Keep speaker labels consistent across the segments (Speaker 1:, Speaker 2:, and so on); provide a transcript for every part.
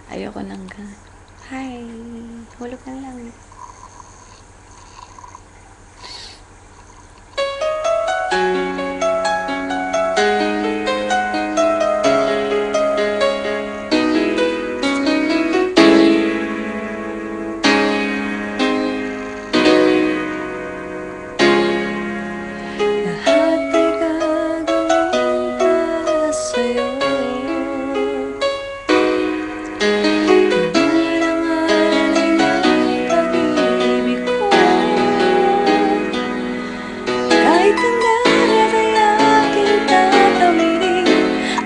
Speaker 1: Ayoko nang hi, hulog ng langit. Lahat ay gagawin para sa'yo. Narangalay ng pag-ibig ko. Kahit hangga't ay aking tatawirin,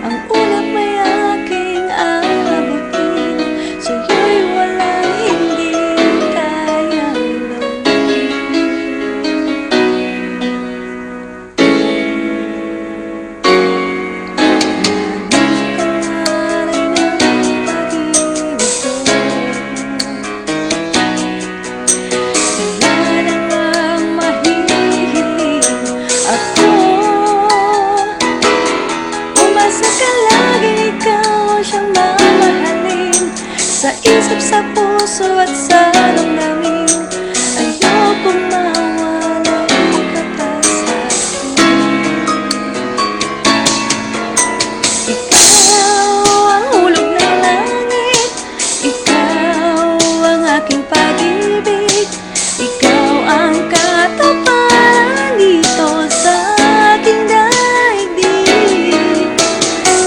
Speaker 1: ang ulap may aking aabutin. Sa'yo'y walang hindi kayang gawin. Sa isip, sa puso at sa damdamin, ayokong mawalay ka pa sa'kin. Ikaw ang hulog ng langit, ikaw ang aking pag-ibig, ikaw ang kataparan dito sa aking daigdig.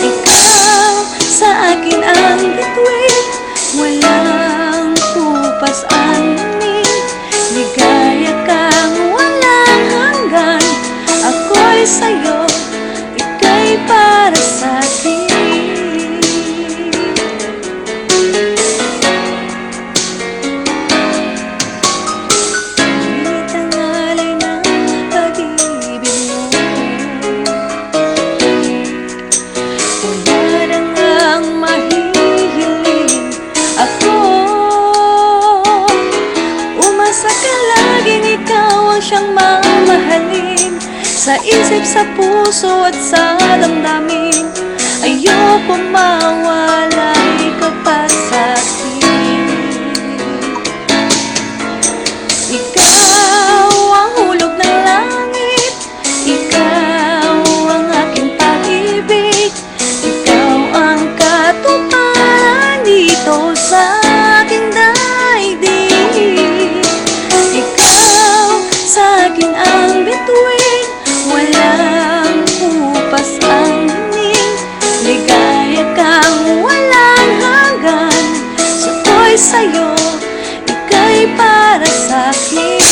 Speaker 1: Ikaw sa akin ang bituin, walang kupas anumin. Ligaya kang walang hanggan. Ako'y sa'yo, ika'y para sa'kin. Ngunit ang alay ng pag-ibig mo, wala na ngang mahihiling. Ako, umasa ka laging ikaw ang siyang mamahalin. Sa isip, sa puso at sa damdamin, ayoko mawalay ka pa sa'kin. Ikaw ang hulog ng langit, ikaw ang aking pag-ibig, ikaw ang katuparan dito sa aking daigdig. Ikaw sa akin ang bituin, walang kupas ang ning. Ligaya kang walang hanggan. Ako'y sa'yo, ika'y para sa'kin.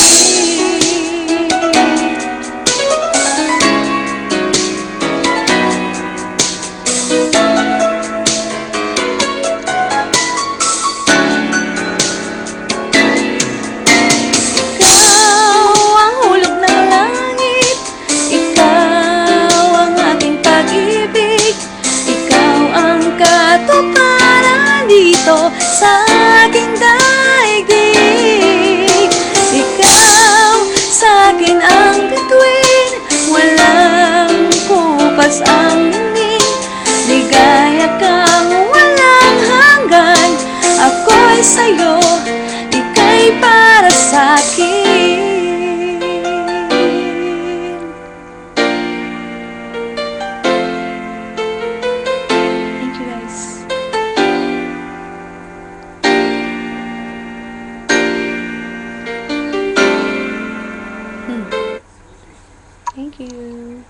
Speaker 1: Sa aking daigdig, ikaw sa akin ang bituin, walang kupas ang ning. Ligaya kang walang hanggan. Ako'y sa'yo, ika'y para sa'kin. Thank you guys. Thank you.